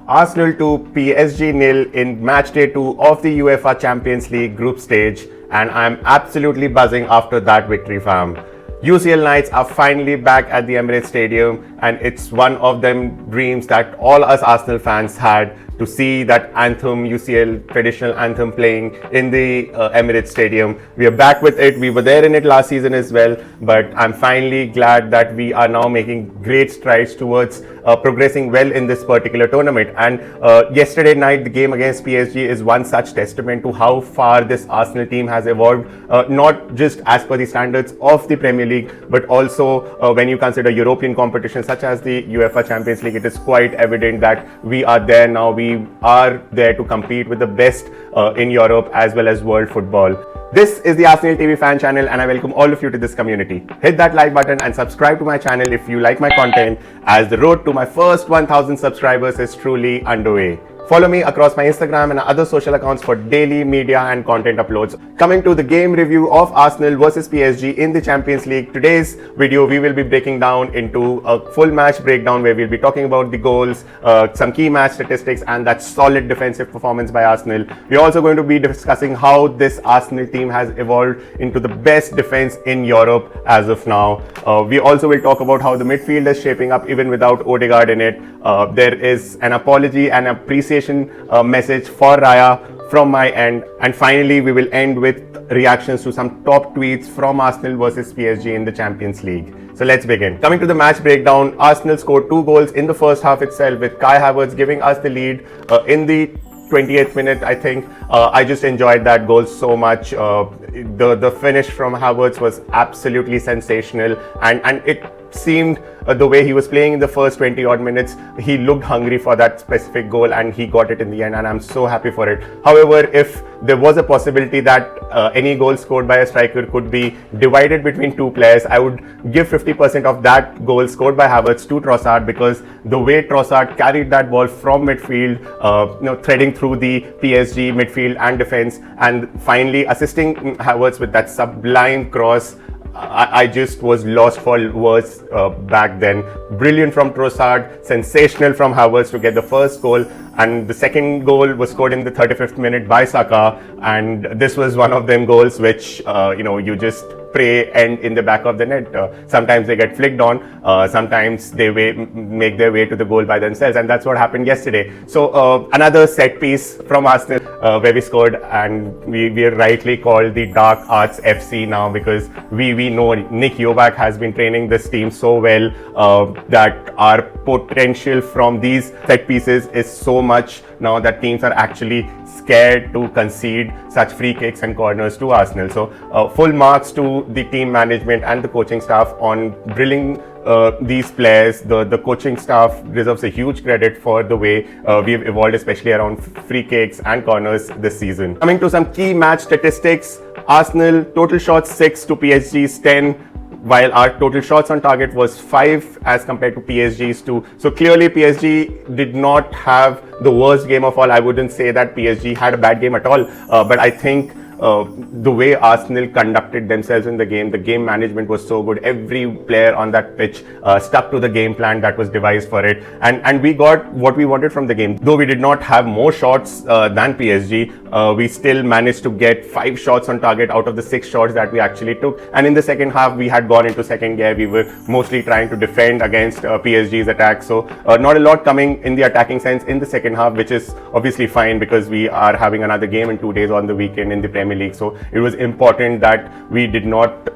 Arsenal 2, PSG nil in match day 2 of the UEFA Champions League group stage, and I'm absolutely buzzing after that victory, fam. UCL Knights are finally back at the Emirates Stadium, and it's one of them dreams that all us Arsenal fans had, to see that anthem, UCL traditional anthem, playing in the Emirates Stadium. We are back with it. We were there in it last season as well, but I'm finally glad that we are now making great strides towards progressing well in this particular tournament. And yesterday night, the game against PSG is one such testament to how far this Arsenal team has evolved, not just as per the standards of the Premier League, but also when you consider European competitions such as the UEFA Champions League. It is quite evident that we are there now. We are there to compete with the best in Europe as well as world football. This is the ArseneeelTV fan channel, and I welcome all of you to this community. Hit that like button and subscribe to my channel if you like my content, as the road to my first 1000 subscribers is truly underway. Follow me across my Instagram and other social accounts for daily media and content uploads. Coming to the game review of Arsenal versus PSG in the Champions League. Today's video, we will be breaking down into a full match breakdown where we'll be talking about the goals, some key match statistics, and that solid defensive performance by Arsenal. We're also going to be discussing how this Arsenal team has evolved into the best defense in Europe as of now. We also will talk about how the midfield is shaping up even without Odegaard in it. There is an apology and appreciation message for Raya from my end, and finally we will end with reactions to some top tweets from Arsenal versus PSG in the Champions League. So let's begin. Coming to the match breakdown, Arsenal scored 2 goals in the first half itself, with Kai Havertz giving us the lead in the 28th minute, I think. I just enjoyed that goal so much. The finish from Havertz was absolutely sensational, and it seemed the way he was playing in the first 20 odd minutes, he looked hungry for that specific goal, and he got it in the end, and I'm so happy for it. However, if there was a possibility that any goal scored by a striker could be divided between 2 players, I would give 50% of that goal scored by Havertz to Trossard, because the way Trossard carried that ball from midfield, threading through the PSG midfield and defense, and finally assisting Havertz with that sublime cross, I just was lost for words back then. Brilliant from Trossard, sensational from Havertz to get the first goal, and the second goal was scored in the 35th minute by Saka, and this was one of them goals which you just pray end in the back of the net. Sometimes they get flicked on, sometimes they make their way to the goal by themselves, and that's what happened yesterday. So another set piece from Arsenal where we scored, and we are rightly called the Dark Arts FC now, because we know Nick Jovak has been training this team so well that our potential from these set pieces is so much now that teams are actually scared to concede such free kicks and corners to Arsenal. So full marks to the team management and the coaching staff on drilling these players. The coaching staff deserves a huge credit for the way we have evolved, especially around free kicks and corners this season. Coming to some key match statistics, Arsenal total shots 6 to PSG's 10, while our total shots on target was 5 as compared to PSG's 2. So clearly PSG did not have the worst game of all. I wouldn't say that PSG had a bad game at all, but I think the way Arsenal conducted themselves in the game management was so good. Every player on that pitch stuck to the game plan that was devised for it, and we got what we wanted from the game. Though we did not have more shots than PSG, we still managed to get 5 shots on target out of the 6 shots that we actually took. And in the second half, we had gone into second gear. We were mostly trying to defend against PSG's attack, so not a lot coming in the attacking sense in the second half, which is obviously fine because we are having another game in 2 days on the weekend in the Premier League. So it was important that we did not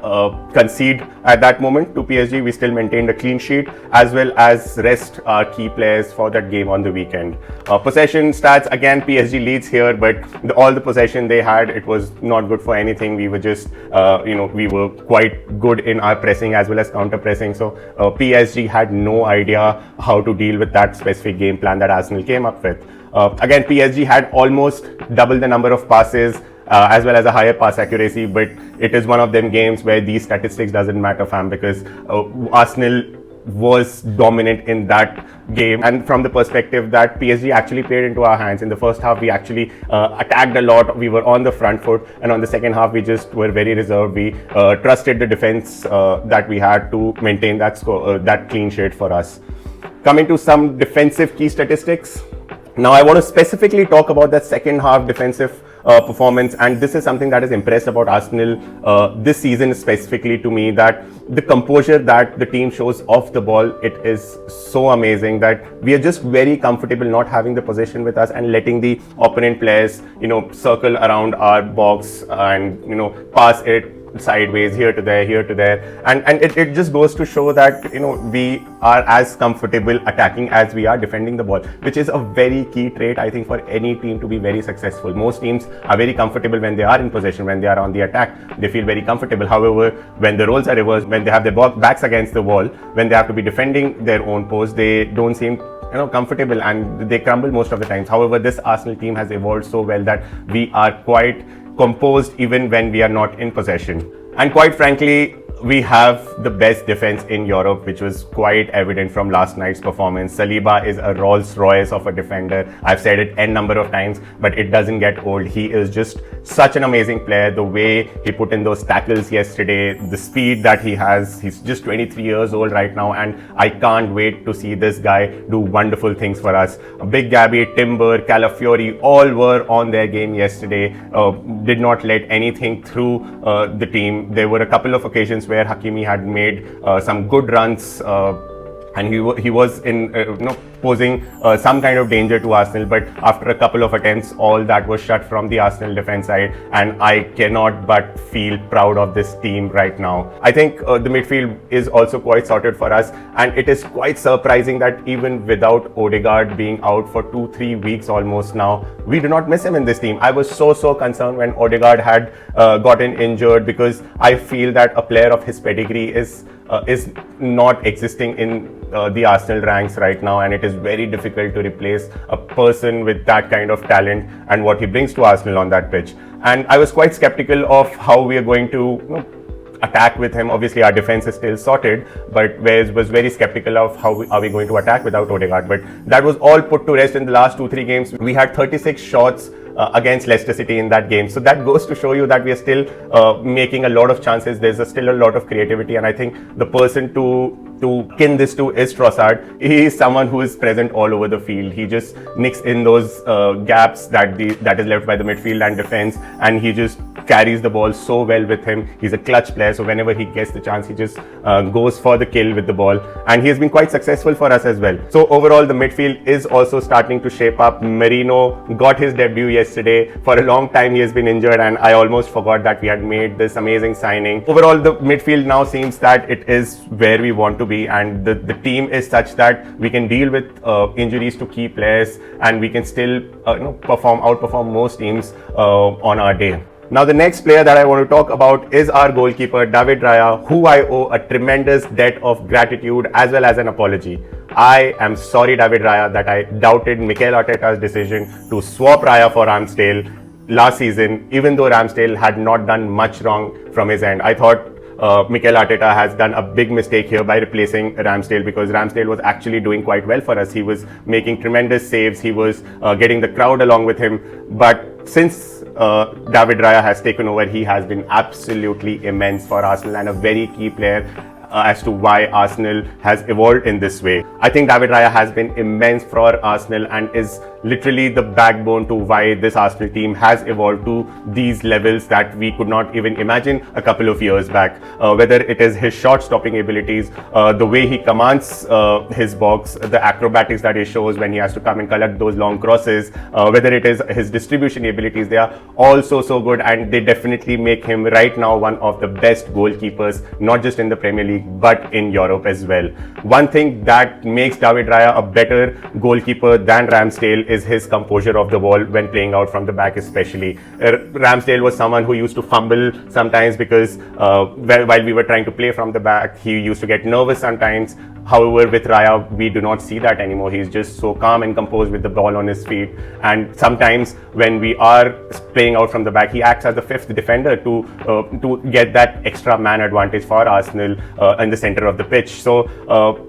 concede at that moment to PSG. We still maintained a clean sheet, as well as rest our key players for that game on the weekend. Possession stats, again PSG leads here, but all the possession they had, it was not good for anything. We were just we were quite good in our pressing as well as counter pressing. So PSG had no idea how to deal with that specific game plan that Arsenal came up with. Again, PSG had almost double the number of passes, as well as a higher pass accuracy, but it is one of them games where these statistics doesn't matter, fam, because Arsenal was dominant in that game, and from the perspective that PSG actually played into our hands. In the first half, we actually attacked a lot. We were on the front foot, and on the second half, we just were very reserved. We trusted the defense that we had to maintain that score, that clean sheet for us. Coming to some defensive key statistics, Now, I want to specifically talk about that second half defensive performance, and this is something that is impressed about Arsenal this season specifically to me, that the composure that the team shows off the ball, it is so amazing that we are just very comfortable not having the possession with us and letting the opponent players, circle around our box and, pass it sideways here to there, and it just goes to show that we are as comfortable attacking as we are defending the ball, which is a very key trait, I think, for any team to be very successful. Most teams are very comfortable when they are in possession, when they are on the attack, they feel very comfortable. However, when the roles are reversed, when they have their backs against the wall, when they have to be defending their own post, they don't seem comfortable and they crumble most of the times. However, this Arsenal team has evolved so well that we are quite composed even when we are not in possession. And quite frankly, we have the best defense in Europe, which was quite evident from last night's performance. Saliba is a Rolls Royce of a defender. I've said it n number of times, but it doesn't get old. He is just such an amazing player. The way he put in those tackles yesterday, the speed that he has, he's just 23 years old right now, and I can't wait to see this guy do wonderful things for us. Big Gabby, Timber, Calafiori, all were on their game yesterday, did not let anything through the team. There were a couple of occasions where Hakimi had made some good runs and he was in posing some kind of danger to Arsenal, but after a couple of attempts, all that was shut from the Arsenal defense side, and I cannot but feel proud of this team right now. I think the midfield is also quite sorted for us, and it is quite surprising that even without Odegaard being out for 2-3 weeks almost now, we do not miss him in this team. I was so concerned when Odegaard had gotten injured, because I feel that a player of his pedigree is not existing in the Arsenal ranks right now, and it is very difficult to replace a person with that kind of talent and what he brings to Arsenal on that pitch. And I was quite skeptical of how we are going to attack with him. Obviously, our defense is still sorted, but Wes was very skeptical of how are we going to attack without Odegaard. But that was all put to rest in the last 2-3 games. We had 36 shots against Leicester City in that game. So that goes to show you that we are still making a lot of chances. There's still a lot of creativity, and I think the person to kin this to is Trossard. He is someone who is present all over the field. He just nicks in those gaps that is left by the midfield and defense, and he just carries the ball so well with him. He's a clutch player, so whenever he gets the chance, he just goes for the kill with the ball, and he has been quite successful for us as well. So overall, the midfield is also starting to shape up. Merino got his debut yesterday. For a long time, he has been injured, and I almost forgot that we had made this amazing signing. Overall, the midfield now seems that it is where we want to be, and the team is such that we can deal with injuries to key players, and we can still outperform most teams on our day. Now, the next player that I want to talk about is our goalkeeper, David Raya, who I owe a tremendous debt of gratitude as well as an apology. I am sorry, David Raya, that I doubted Mikel Arteta's decision to swap Raya for Ramsdale last season, even though Ramsdale had not done much wrong from his end. I thought Mikel Arteta has done a big mistake here by replacing Ramsdale, because Ramsdale was actually doing quite well for us. He was making tremendous saves. He was getting the crowd along with him. But since David Raya has taken over, he has been absolutely immense for Arsenal and a very key player as to why Arsenal has evolved in this way. I think David Raya has been immense for Arsenal and is literally the backbone to why this Arsenal team has evolved to these levels that we could not even imagine a couple of years back. Whether it is his shot stopping abilities, the way he commands his box, the acrobatics that he shows when he has to come and collect those long crosses, whether it is his distribution abilities, they are all so good, and they definitely make him right now one of the best goalkeepers, not just in the Premier League but in Europe as well. One thing that makes David Raya a better goalkeeper than Ramsdale is his composure of the ball when playing out from the back especially. Ramsdale was someone who used to fumble sometimes because while we were trying to play from the back, he used to get nervous sometimes. However, with Raya, we do not see that anymore. He's just so calm and composed with the ball on his feet. And sometimes when we are playing out from the back, he acts as the fifth defender to get that extra man advantage for Arsenal in the center of the pitch. So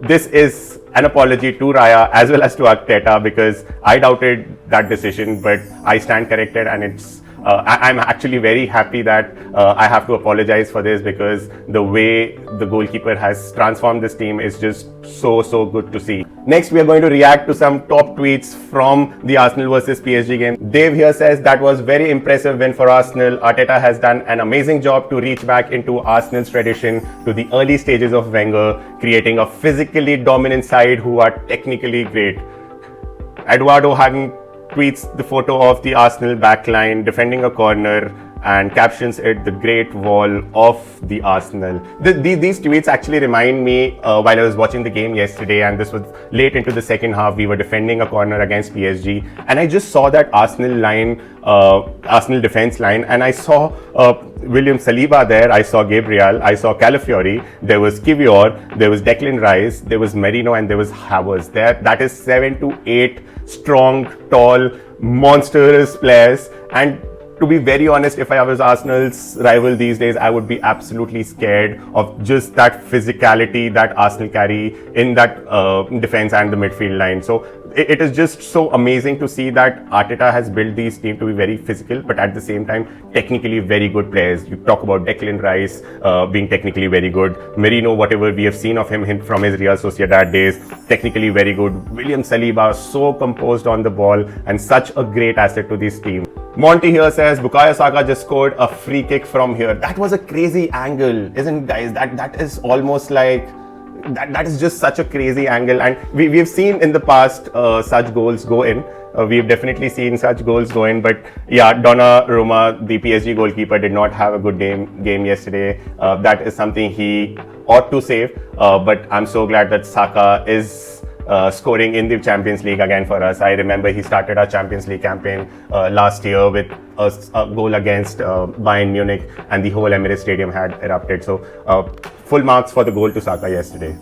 this is an apology to Raya as well as to Arteta, because I doubted that decision, but I stand corrected, and it's I'm actually very happy that I have to apologize for this, because the way the goalkeeper has transformed this team is just so good to see. Next, we are going to react to some top tweets from the Arsenal versus PSG game. Dave here says that was very impressive win for Arsenal. Arteta has done an amazing job to reach back into Arsenal's tradition to the early stages of Wenger, creating a physically dominant side who are technically great. Eduardo Hagen tweets the photo of the Arsenal backline defending a corner and captions it the Great Wall of the Arsenal. These tweets actually remind me while I was watching the game yesterday, and this was late into the second half. We were defending a corner against PSG, and I just saw that Arsenal defense line, and I saw William Saliba there, I saw Gabriel, I saw Calafiori, there was Kivior, there was Declan Rice, there was Merino, and there was Havertz. That is 7 to 8 strong, tall, monstrous players. And to be very honest, if I was Arsenal's rival these days, I would be absolutely scared of just that physicality that Arsenal carry in that defense and the midfield line. So it is just so amazing to see that Arteta has built these teams to be very physical, but at the same time, technically very good players. You talk about Declan Rice being technically very good. Merino, whatever we have seen of him from his Real Sociedad days, technically very good. William Saliba, so composed on the ball and such a great asset to this team. Monty here says Bukayo Saka just scored a free kick from here. That was a crazy angle, isn't it, guys? That is almost like that is just such a crazy angle, and we've seen in the past such goals go in. We've definitely seen such goals go in, but yeah, Donnarumma, the PSG goalkeeper, did not have a good game yesterday. That is something he ought to save, but I'm so glad that Saka is scoring in the Champions League again for us. I remember he started our Champions League campaign last year with a goal against Bayern Munich, and the whole Emirates Stadium had erupted. So full marks for the goal to Saka yesterday.